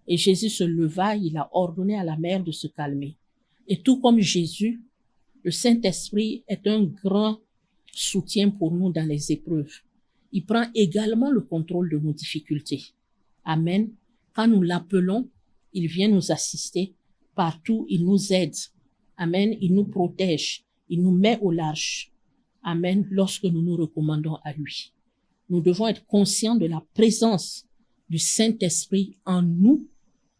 Et Jésus se leva, il a ordonné à la mer de se calmer. Et tout comme Jésus, le Saint-Esprit est un grand soutien pour nous dans les épreuves. Il prend également le contrôle de nos difficultés. Amen. Quand nous l'appelons, il vient nous assister. Partout, il nous aide. Amen. Il nous protège. Il nous met au large. Amen. Lorsque nous nous recommandons à lui. Nous devons être conscients de la présence du Saint-Esprit en nous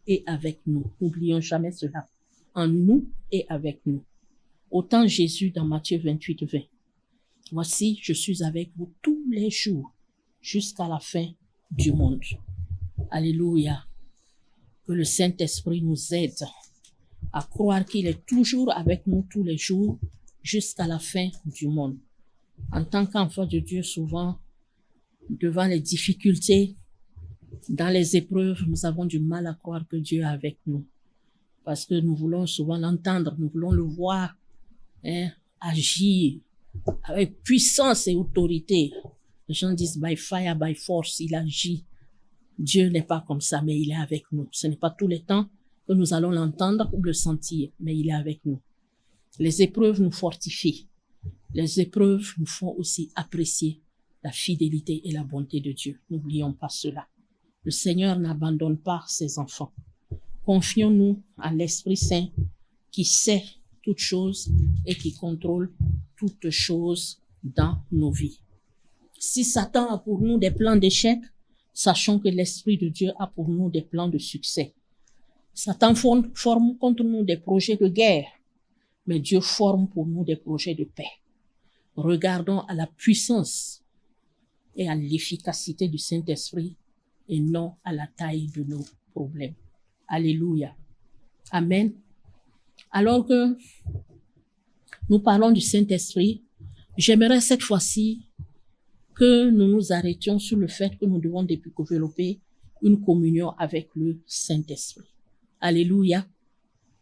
et avec nous. N'oublions jamais cela. En nous et avec nous. Autant Jésus dans Matthieu 28, 20. Voici, je suis avec vous tous les jours jusqu'à la fin du monde. Alléluia. Que le Saint-Esprit nous aide à croire qu'il est toujours avec nous tous les jours jusqu'à la fin du monde. En tant qu'enfant de Dieu, souvent, devant les difficultés, dans les épreuves, nous avons du mal à croire que Dieu est avec nous. Parce que nous voulons souvent l'entendre, nous voulons le voir agir avec puissance et autorité. Les gens disent by fire, by force, il agit. Dieu n'est pas comme ça, mais il est avec nous. Ce n'est pas tous les temps que nous allons l'entendre ou le sentir, mais il est avec nous. Les épreuves nous fortifient. Les épreuves nous font aussi apprécier la fidélité et la bonté de Dieu. N'oublions pas cela. Le Seigneur n'abandonne pas ses enfants. Confions-nous à l'Esprit Saint qui sait toutes choses et qui contrôle toutes choses dans nos vies. Si Satan a pour nous des plans d'échec, sachons que l'Esprit de Dieu a pour nous des plans de succès. Satan forme contre nous des projets de guerre, mais Dieu forme pour nous des projets de paix. Regardons à la puissance et à l'efficacité du Saint-Esprit et non à la taille de nos problèmes. Alléluia. Amen. Alors que nous parlons du Saint-Esprit, j'aimerais cette fois-ci que nous nous arrêtions sur le fait que nous devons développer une communion avec le Saint-Esprit. Alléluia.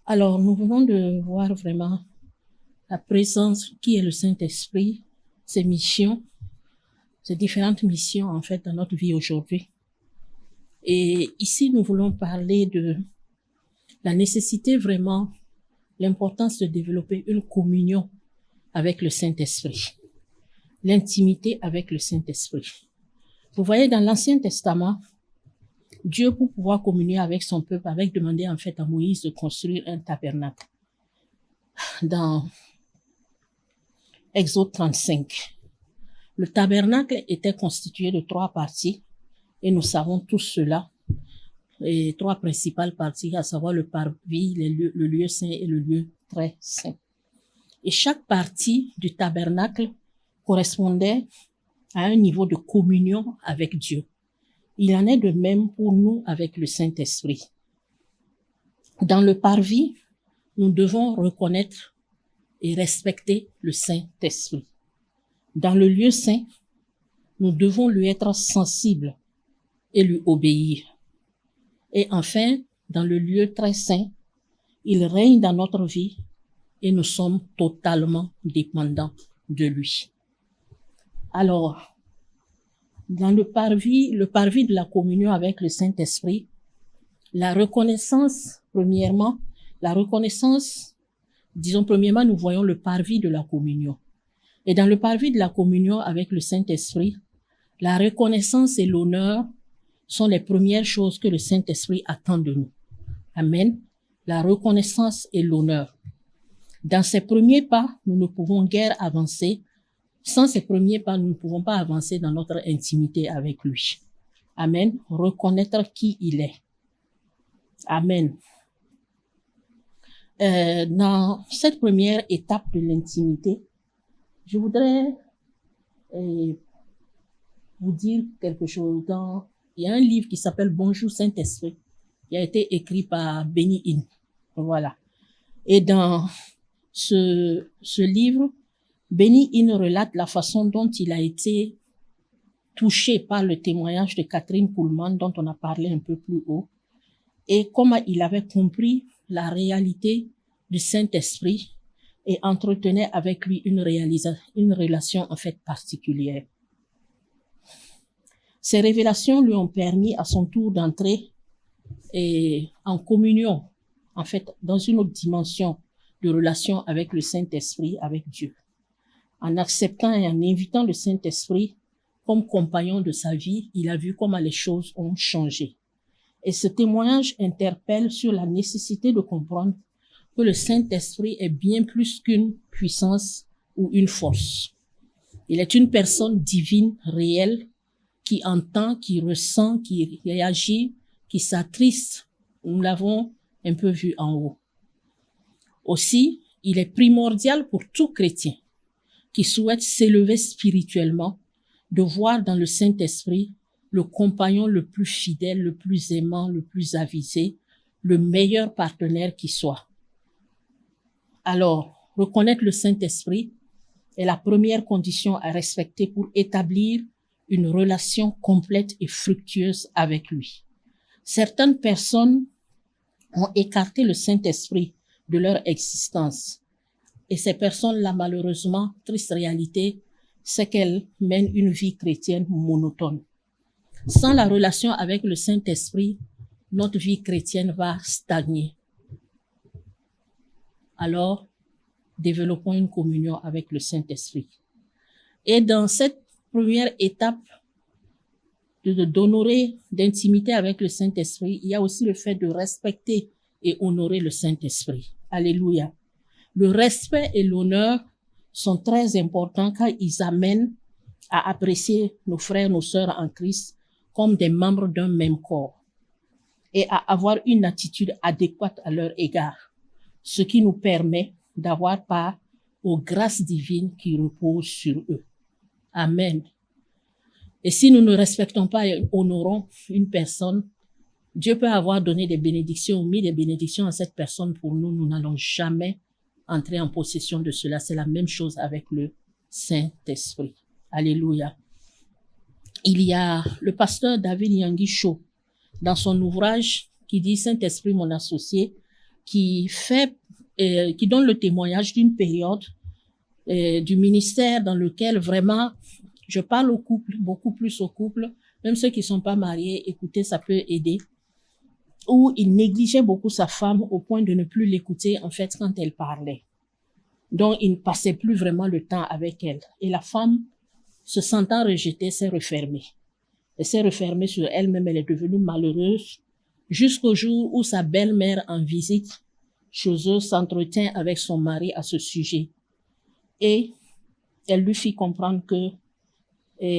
Alors, nous venons de voir vraiment la présence qui est le Saint-Esprit ces missions, ces différentes missions, en fait, dans notre vie aujourd'hui. Et ici, nous voulons parler de la nécessité vraiment, l'importance de développer une communion avec le Saint-Esprit. L'intimité avec le Saint-Esprit. Vous voyez, dans l'Ancien Testament, Dieu, pour pouvoir communier avec son peuple, avait demandé en fait à Moïse de construire un tabernacle. Dans Exode 35, le tabernacle était constitué de 3 parties, et nous savons tous cela, les 3 principales parties, à savoir le parvis, le lieu saint et le lieu très saint. Et chaque partie du tabernacle correspondait à un niveau de communion avec Dieu. Il en est de même pour nous avec le Saint-Esprit. Dans le parvis, nous devons reconnaître et respecter le Saint-Esprit. Dans le lieu saint, nous devons lui être sensibles et lui obéir. Et enfin, dans le lieu très saint, il règne dans notre vie et nous sommes totalement dépendants de lui. Alors, dans le parvis de la communion avec le Saint-Esprit, la reconnaissance, premièrement, nous voyons le parvis de la communion. Et dans le parvis de la communion avec le Saint-Esprit, la reconnaissance et l'honneur sont les premières choses que le Saint-Esprit attend de nous. Amen. La reconnaissance et l'honneur. Dans ces premiers pas, nous ne pouvons guère avancer. Sans ces premiers pas, nous ne pouvons pas avancer dans notre intimité avec lui. Amen. Reconnaître qui il est. Amen. Dans cette première étape de l'intimité, je voudrais vous dire quelque chose. Il y a un livre qui s'appelle Bonjour Saint-Esprit, qui a été écrit par Benny Hinn. Voilà. Et dans ce livre, Benny Hinn relate la façon dont il a été touché par le témoignage de Catherine Kuhlman, dont on a parlé un peu plus haut, et comment il avait compris la réalité du Saint-Esprit et entretenait avec lui une relation en fait particulière. Ces révélations lui ont permis à son tour d'entrer en communion, en fait, dans une autre dimension de relation avec le Saint-Esprit, avec Dieu. En acceptant et en invitant le Saint-Esprit comme compagnon de sa vie, il a vu comment les choses ont changé. Et ce témoignage interpelle sur la nécessité de comprendre que le Saint-Esprit est bien plus qu'une puissance ou une force. Il est une personne divine, réelle, qui entend, qui ressent, qui réagit, qui s'attriste. Nous l'avons un peu vu en haut. Aussi, il est primordial pour tout chrétien qui souhaite s'élever spirituellement de voir dans le Saint-Esprit le compagnon le plus fidèle, le plus aimant, le plus avisé, le meilleur partenaire qui soit. Alors, reconnaître le Saint-Esprit est la première condition à respecter pour établir une relation complète et fructueuse avec lui. Certaines personnes ont écarté le Saint-Esprit de leur existence. Et ces personnes-là, malheureusement, triste réalité, c'est qu'elles mènent une vie chrétienne monotone. Sans la relation avec le Saint-Esprit, notre vie chrétienne va stagner. Alors, développons une communion avec le Saint-Esprit. Et dans cette première étape d'honorer, d'intimité avec le Saint-Esprit, il y a aussi le fait de respecter et honorer le Saint-Esprit. Alléluia. Le respect et l'honneur sont très importants car ils amènent à apprécier nos frères, nos sœurs en Christ comme des membres d'un même corps et à avoir une attitude adéquate à leur égard, ce qui nous permet d'avoir part aux grâces divines qui reposent sur eux. Amen. Et si nous ne respectons pas et honorons une personne, Dieu peut avoir donné des bénédictions ou mis des bénédictions à cette personne pour nous. Nous n'allons jamais entrer en possession de cela. C'est la même chose avec le Saint-Esprit. Alléluia. Il y a le pasteur David Yonggi Cho, dans son ouvrage qui dit Saint-Esprit, mon associé, qui donne le témoignage d'une période du ministère dans lequel vraiment je parle au couple, beaucoup plus au couple, même ceux qui sont pas mariés, écoutez, ça peut aider, où il négligeait beaucoup sa femme au point de ne plus l'écouter en fait quand elle parlait. Donc il ne passait plus vraiment le temps avec elle. Et la femme, se sentant rejetée, s'est refermée. Elle s'est refermée sur elle-même, elle est devenue malheureuse, jusqu'au jour où sa belle-mère en visite chez eux s'entretient avec son mari à ce sujet. Et elle lui fit comprendre que,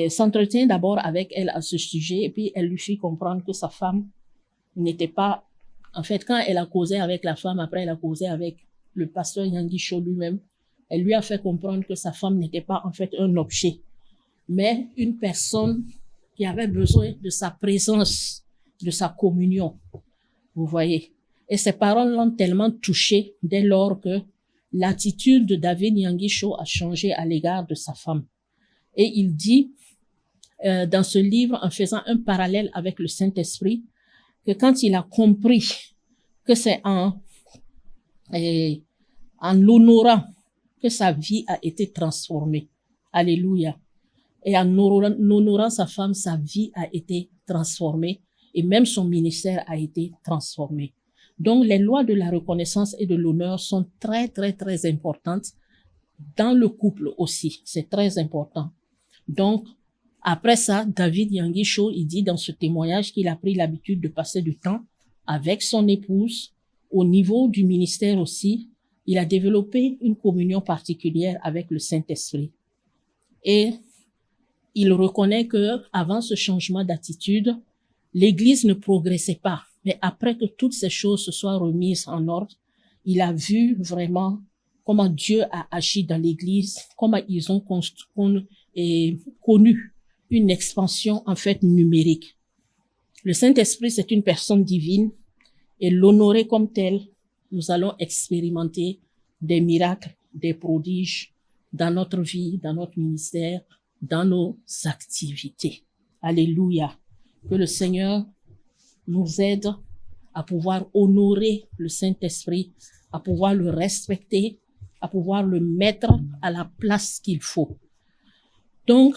s'entretient d'abord avec elle à ce sujet, et puis elle lui fit comprendre que sa femme n'était pas, en fait, quand elle a causé avec la femme, après elle a causé avec le pasteur Yangui Cho lui-même, elle lui a fait comprendre que sa femme n'était pas en fait un objet, mais une personne qui avait besoin de sa présence, de sa communion. Vous voyez. Et ces paroles l'ont tellement touchée dès lors que l'attitude de David Yangui Cho a changé à l'égard de sa femme. Et il dit, dans ce livre, en faisant un parallèle avec le Saint-Esprit, que quand il a compris que c'est en l'honorant que sa vie a été transformée. Alléluia. Et en honorant sa femme, sa vie a été transformée et même son ministère a été transformé. Donc, les lois de la reconnaissance et de l'honneur sont très, très, très importantes dans le couple aussi. C'est très important. Donc, après ça, David Yangui Cho, il dit dans ce témoignage qu'il a pris l'habitude de passer du temps avec son épouse. Au niveau du ministère aussi, il a développé une communion particulière avec le Saint-Esprit. Et il reconnaît que avant ce changement d'attitude, l'Église ne progressait pas. Mais après que toutes ces choses se soient remises en ordre, il a vu vraiment comment Dieu a agi dans l'Église, comment ils ont connu une expansion en fait numérique. Le Saint-Esprit, c'est une personne divine et l'honorer comme tel, nous allons expérimenter des miracles, des prodiges dans notre vie, dans notre ministère, dans nos activités. Alléluia. Que le Seigneur nous aide à pouvoir honorer le Saint-Esprit, à pouvoir le respecter, à pouvoir le mettre à la place qu'il faut. Donc,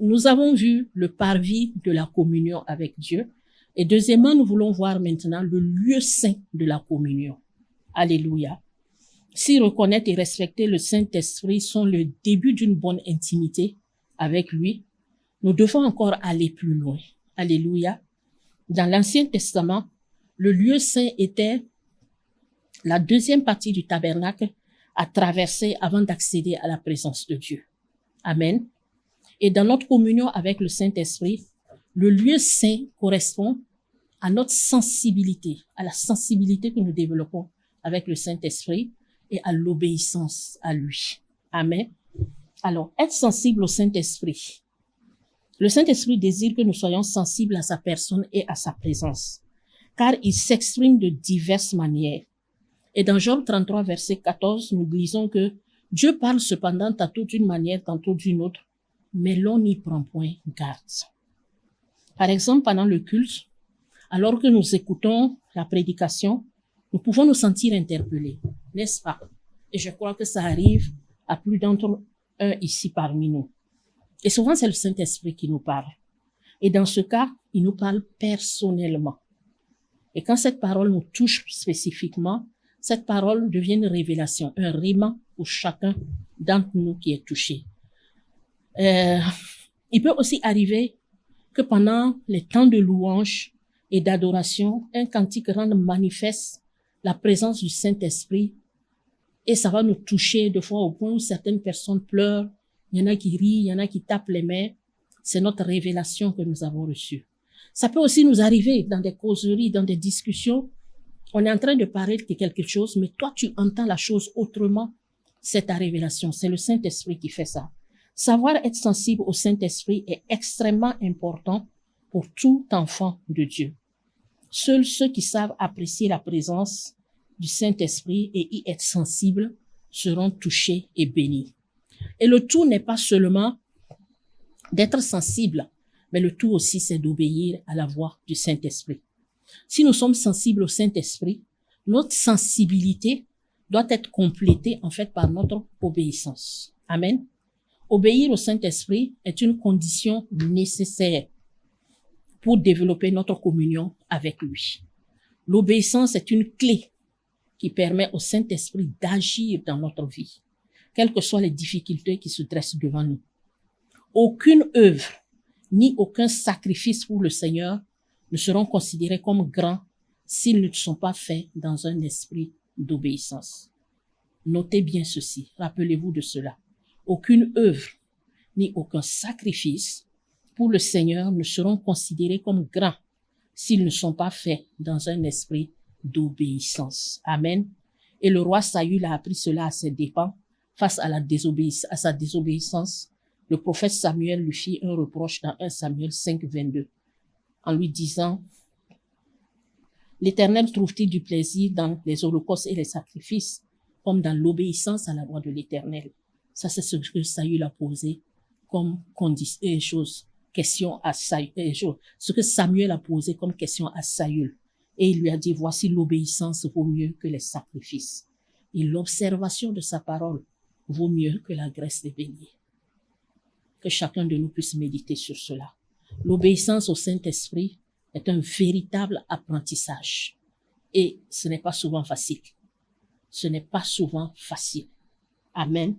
nous avons vu le parvis de la communion avec Dieu. Et deuxièmement, nous voulons voir maintenant le lieu saint de la communion. Alléluia. Si reconnaître et respecter le Saint-Esprit sont le début d'une bonne intimité avec lui, nous devons encore aller plus loin. Alléluia. Dans l'Ancien Testament, le lieu saint était la deuxième partie du tabernacle à traverser avant d'accéder à la présence de Dieu. Amen. Et dans notre communion avec le Saint-Esprit, le lieu saint correspond à notre sensibilité, à la sensibilité que nous développons avec le Saint-Esprit et à l'obéissance à lui. Amen. Alors, être sensible au Saint-Esprit. Le Saint-Esprit désire que nous soyons sensibles à sa personne et à sa présence, car il s'exprime de diverses manières. Et dans Job 33, verset 14, nous lisons que Dieu parle cependant tantôt d'une manière, tantôt d'une autre, mais l'on n'y prend point garde. Par exemple, pendant le culte, alors que nous écoutons la prédication, nous pouvons nous sentir interpellés, n'est-ce pas? Et je crois que ça arrive à plus d'entre un ici parmi nous. Et souvent, c'est le Saint-Esprit qui nous parle. Et dans ce cas, il nous parle personnellement. Et quand cette parole nous touche spécifiquement, cette parole devient une révélation, un rhéma pour chacun d'entre nous qui est touché. Il peut aussi arriver que pendant les temps de louange et d'adoration, un cantique rende manifeste la présence du Saint-Esprit et ça va nous toucher de fois au point où certaines personnes pleurent, il y en a qui rient, il y en a qui tapent les mains. C'est notre révélation que nous avons reçue. Ça peut aussi nous arriver dans des causeries, dans des discussions. On est en train de parler de quelque chose, mais toi, tu entends la chose autrement. C'est ta révélation. C'est le Saint-Esprit qui fait ça. Savoir être sensible au Saint-Esprit est extrêmement important pour tout enfant de Dieu. Seuls ceux qui savent apprécier la présence du Saint-Esprit et y être sensibles seront touchés et bénis. Et le tout n'est pas seulement d'être sensible, mais le tout aussi, c'est d'obéir à la voix du Saint-Esprit. Si nous sommes sensibles au Saint-Esprit, notre sensibilité doit être complété en fait par notre obéissance. Amen. Obéir au Saint-Esprit est une condition nécessaire pour développer notre communion avec lui. L'obéissance est une clé qui permet au Saint-Esprit d'agir dans notre vie, quelles que soient les difficultés qui se dressent devant nous. Aucune œuvre ni aucun sacrifice pour le Seigneur ne seront considérés comme grands s'ils ne sont pas faits dans un esprit d'obéissance. Notez bien ceci, rappelez-vous de cela. Aucune œuvre ni aucun sacrifice pour le Seigneur ne seront considérés comme grands s'ils ne sont pas faits dans un esprit d'obéissance. Amen. Et le roi Saül a appris cela à ses dépens face à sa désobéissance. Le prophète Samuel lui fit un reproche dans 1 Samuel 5, 22, en lui disant « L'Éternel trouve-t-il du plaisir dans les holocaustes et les sacrifices, comme dans l'obéissance à la voix de l'Éternel ?» Ça, c'est ce que Saül a posé comme question à Saül, ce que Samuel a posé comme question à Saül. Et il lui a dit, voici l'obéissance vaut mieux que les sacrifices. Et l'observation de sa parole vaut mieux que la graisse des béliers. Que chacun de nous puisse méditer sur cela. L'obéissance au Saint-Esprit est un véritable apprentissage. Et ce n'est pas souvent facile. Ce n'est pas souvent facile. Amen.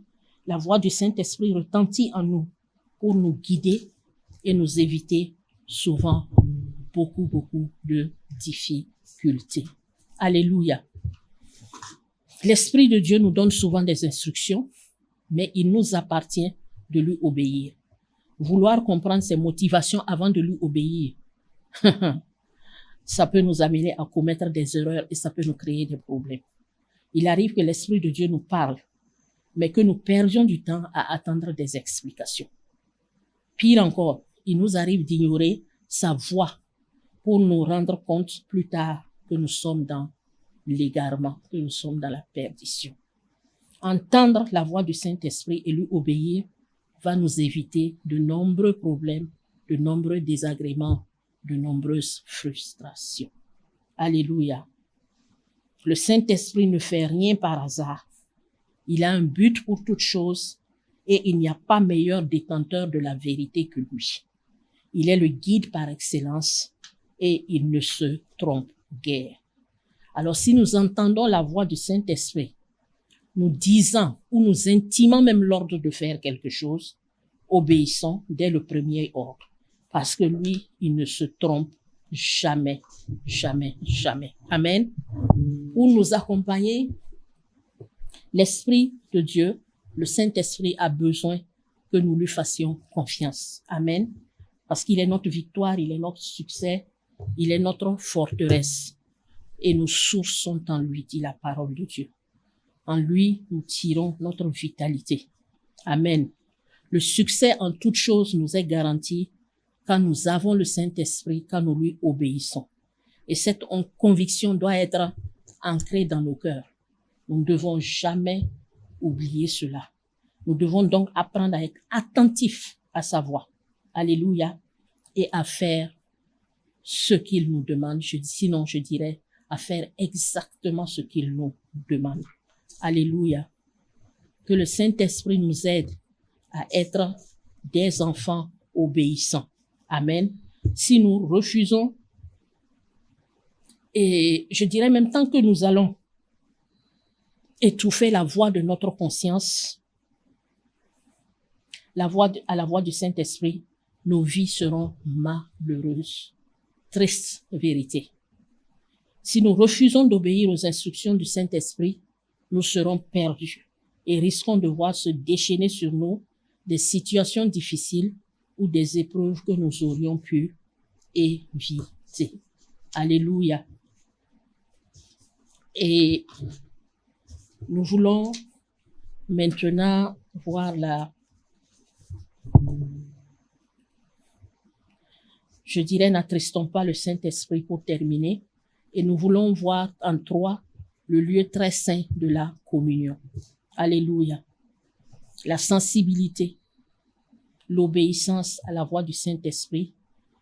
La voix du Saint-Esprit retentit en nous pour nous guider et nous éviter souvent beaucoup de difficultés. Alléluia. L'Esprit de Dieu nous donne souvent des instructions, mais il nous appartient de lui obéir. Vouloir comprendre ses motivations avant de lui obéir, ça peut nous amener à commettre des erreurs et ça peut nous créer des problèmes. Il arrive que l'Esprit de Dieu nous parle, mais que nous perdions du temps à attendre des explications. Pire encore, il nous arrive d'ignorer sa voix pour nous rendre compte plus tard que nous sommes dans l'égarement, que nous sommes dans la perdition. Entendre la voix du Saint-Esprit et lui obéir va nous éviter de nombreux problèmes, de nombreux désagréments, de nombreuses frustrations. Alléluia. Le Saint-Esprit ne fait rien par hasard. Il a un but pour toute chose et il n'y a pas meilleur détenteur de la vérité que lui. Il est le guide par excellence et il ne se trompe guère. Alors si nous entendons la voix du Saint-Esprit, nous disant ou nous intimant même l'ordre de faire quelque chose, obéissons dès le premier ordre. Parce que lui, il ne se trompe jamais, jamais, jamais. Amen. Pour nous accompagner, l'Esprit de Dieu, le Saint-Esprit a besoin que nous lui fassions confiance. Amen. Parce qu'il est notre victoire, il est notre succès, il est notre forteresse. Et nos sources sont en lui, dit la parole de Dieu. En lui, nous tirons notre vitalité. Amen. Le succès en toutes choses nous est garanti quand nous avons le Saint-Esprit, quand nous lui obéissons. Et cette conviction doit être ancrée dans nos cœurs. Nous ne devons jamais oublier cela. Nous devons donc apprendre à être attentifs à sa voix. Alléluia. Et à faire ce qu'il nous demande. Sinon, je dirais à faire exactement ce qu'il nous demande. Alléluia. Que le Saint-Esprit nous aide à être des enfants obéissants. Amen. Si nous refusons, et je dirais même tant que nous allons étouffer la voix de notre conscience, à la voix du Saint-Esprit, nos vies seront malheureuses. Triste vérité. Si nous refusons d'obéir aux instructions du Saint-Esprit, nous serons perdus et risquons de voir se déchaîner sur nous des situations difficiles ou des épreuves que nous aurions pu éviter. Alléluia. Et nous voulons maintenant voir je dirais, n'attristons pas le Saint-Esprit pour terminer. Et nous voulons voir en 3 le lieu très saint de la communion. Alléluia. La sensibilité, l'obéissance à la voix du Saint-Esprit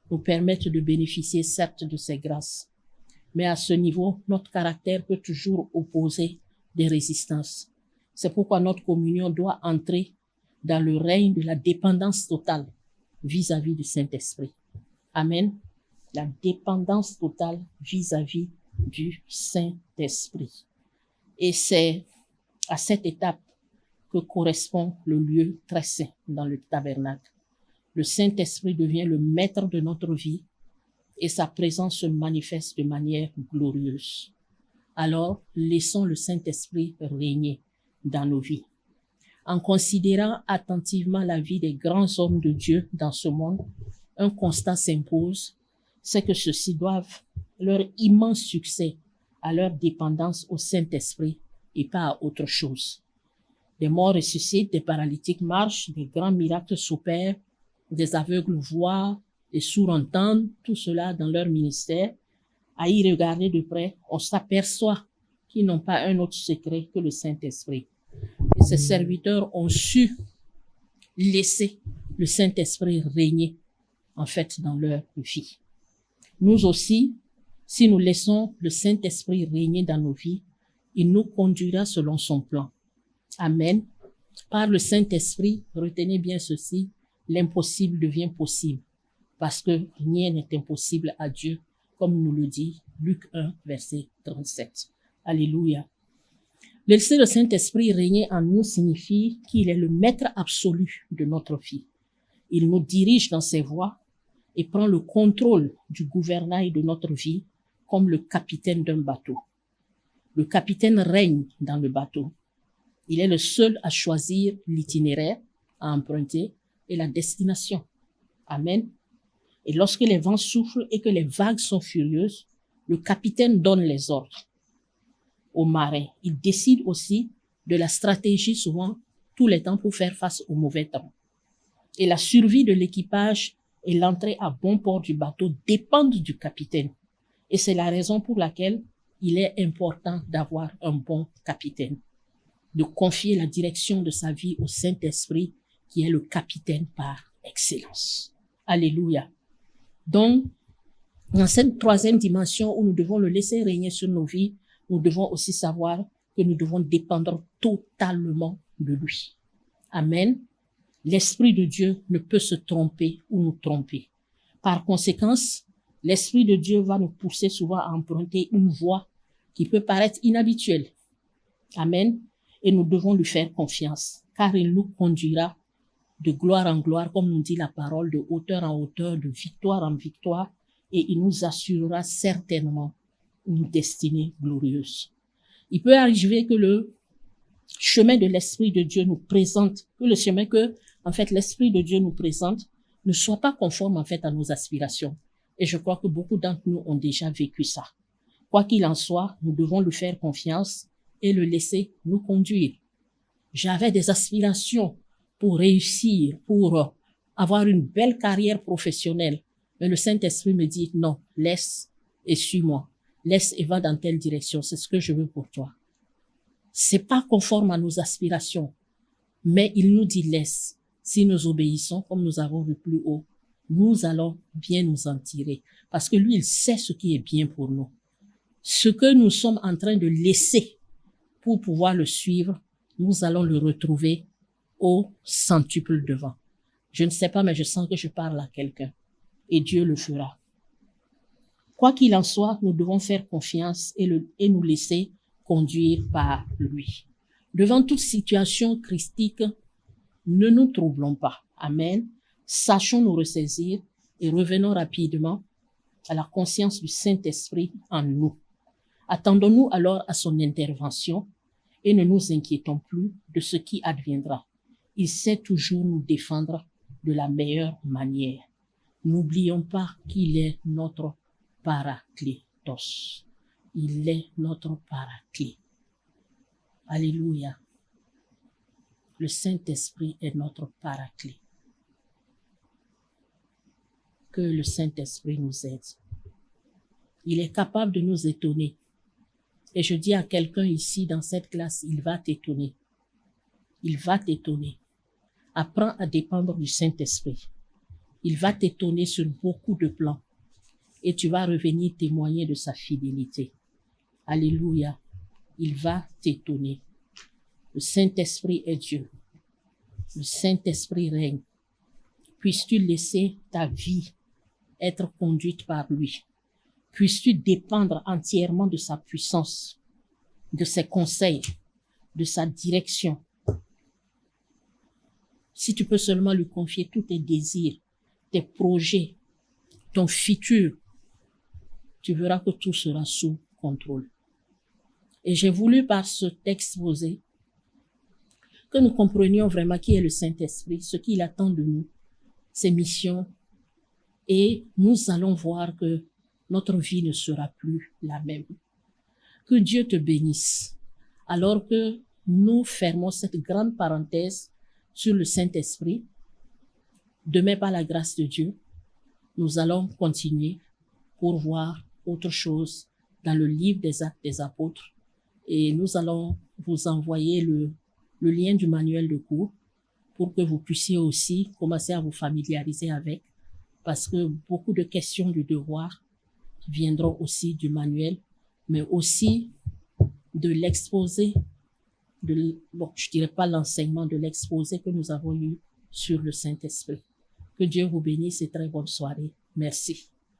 nous permettent de bénéficier certes de ses grâces. Mais à ce niveau, notre caractère peut toujours opposer des résistances. C'est pourquoi notre communion doit entrer dans le règne de la dépendance totale vis-à-vis du Saint-Esprit. Amen. La dépendance totale vis-à-vis du Saint-Esprit. Et c'est à cette étape que correspond le lieu très saint dans le tabernacle. Le Saint-Esprit devient le maître de notre vie et sa présence se manifeste de manière glorieuse. Alors, laissons le Saint-Esprit régner dans nos vies. En considérant attentivement la vie des grands hommes de Dieu dans ce monde, un constat s'impose, c'est que ceux-ci doivent leur immense succès à leur dépendance au Saint-Esprit et pas à autre chose. Des morts ressuscitent, des paralytiques marchent, des grands miracles s'opèrent, des aveugles voient, des sourds entendent, tout cela dans leur ministère. À y regarder de près, on s'aperçoit qu'ils n'ont pas un autre secret que le Saint-Esprit. Et ces serviteurs ont su laisser le Saint-Esprit régner, en fait, dans leur vie. Nous aussi, si nous laissons le Saint-Esprit régner dans nos vies, il nous conduira selon son plan. Amen. Par le Saint-Esprit, retenez bien ceci, l'impossible devient possible, parce que rien n'est impossible à Dieu, comme nous le dit Luc 1, verset 37. Alléluia. Laisser le Saint-Esprit régner en nous signifie qu'il est le maître absolu de notre vie. Il nous dirige dans ses voies et prend le contrôle du gouvernail de notre vie comme le capitaine d'un bateau. Le capitaine règne dans le bateau. Il est le seul à choisir l'itinéraire à emprunter et la destination. Amen. Et lorsque les vents soufflent et que les vagues sont furieuses, le capitaine donne les ordres aux marins. Il décide aussi de la stratégie souvent tous les temps pour faire face au mauvais temps. Et la survie de l'équipage et l'entrée à bon port du bateau dépendent du capitaine. Et c'est la raison pour laquelle il est important d'avoir un bon capitaine, de confier la direction de sa vie au Saint-Esprit qui est le capitaine par excellence. Alléluia. Donc, dans cette troisième dimension où nous devons le laisser régner sur nos vies, nous devons aussi savoir que nous devons dépendre totalement de lui. Amen. L'Esprit de Dieu ne peut se tromper ou nous tromper. Par conséquence, l'Esprit de Dieu va nous pousser souvent à emprunter une voie qui peut paraître inhabituelle. Amen. Et nous devons lui faire confiance, car il nous conduira de gloire en gloire, comme nous dit la parole, de hauteur en hauteur, de victoire en victoire, et il nous assurera certainement une destinée glorieuse. Il peut arriver que le chemin de l'Esprit de Dieu nous présente, que le chemin que, en fait, l'Esprit de Dieu nous présente ne soit pas conforme, en fait, à nos aspirations. Et je crois que beaucoup d'entre nous ont déjà vécu ça. Quoi qu'il en soit, nous devons lui faire confiance et le laisser nous conduire. J'avais des aspirations pour réussir, pour avoir une belle carrière professionnelle. Mais le Saint-Esprit me dit, non, laisse et suis-moi. Laisse et va dans telle direction. C'est ce que je veux pour toi. C'est pas conforme à nos aspirations. Mais il nous dit, laisse. Si nous obéissons, comme nous avons vu plus haut, nous allons bien nous en tirer. Parce que lui, il sait ce qui est bien pour nous. Ce que nous sommes en train de laisser pour pouvoir le suivre, nous allons le retrouver au centuple devant. Je ne sais pas, mais je sens que je parle à quelqu'un. Et Dieu le fera. Quoi qu'il en soit, nous devons faire confiance et nous laisser conduire par lui. Devant toute situation christique, ne nous troublons pas. Amen. Sachons nous ressaisir et revenons rapidement à la conscience du Saint-Esprit en nous. Attendons-nous alors à son intervention et ne nous inquiétons plus de ce qui adviendra. Il sait toujours nous défendre de la meilleure manière. N'oublions pas qu'il est notre Paraclétos. Il est notre Paraclet. Alléluia. Le Saint-Esprit est notre Paraclet. Que le Saint-Esprit nous aide. Il est capable de nous étonner. Et je dis à quelqu'un ici dans cette classe, il va t'étonner. Il va t'étonner. Apprends à dépendre du Saint-Esprit. Il va t'étonner sur beaucoup de plans. Et tu vas revenir témoigner de sa fidélité. Alléluia. il va t'étonner. Le Saint-Esprit est Dieu. Le Saint-Esprit règne. Puisses-tu laisser ta vie être conduite par lui. Puisses-tu dépendre entièrement de sa puissance, de ses conseils, de sa direction. Si tu peux seulement lui confier tous tes désirs, tes projets, ton futur, tu verras que tout sera sous contrôle. Et j'ai voulu par ce texte posé que nous comprenions vraiment qui est le Saint-Esprit, ce qu'il attend de nous, ses missions, et nous allons voir que notre vie ne sera plus la même. Que Dieu te bénisse. Alors que nous fermons cette grande parenthèse sur le Saint-Esprit, demain par la grâce de Dieu, nous allons continuer pour voir autre chose dans le livre des Actes des Apôtres et nous allons vous envoyer le lien du manuel de cours pour que vous puissiez aussi commencer à vous familiariser avec, parce que beaucoup de questions du devoir viendront aussi du manuel, mais aussi de l'exposé, je dirais pas l'enseignement, de l'exposé que nous avons eu sur le Saint-Esprit. Que Dieu vous bénisse et très bonne soirée. Merci.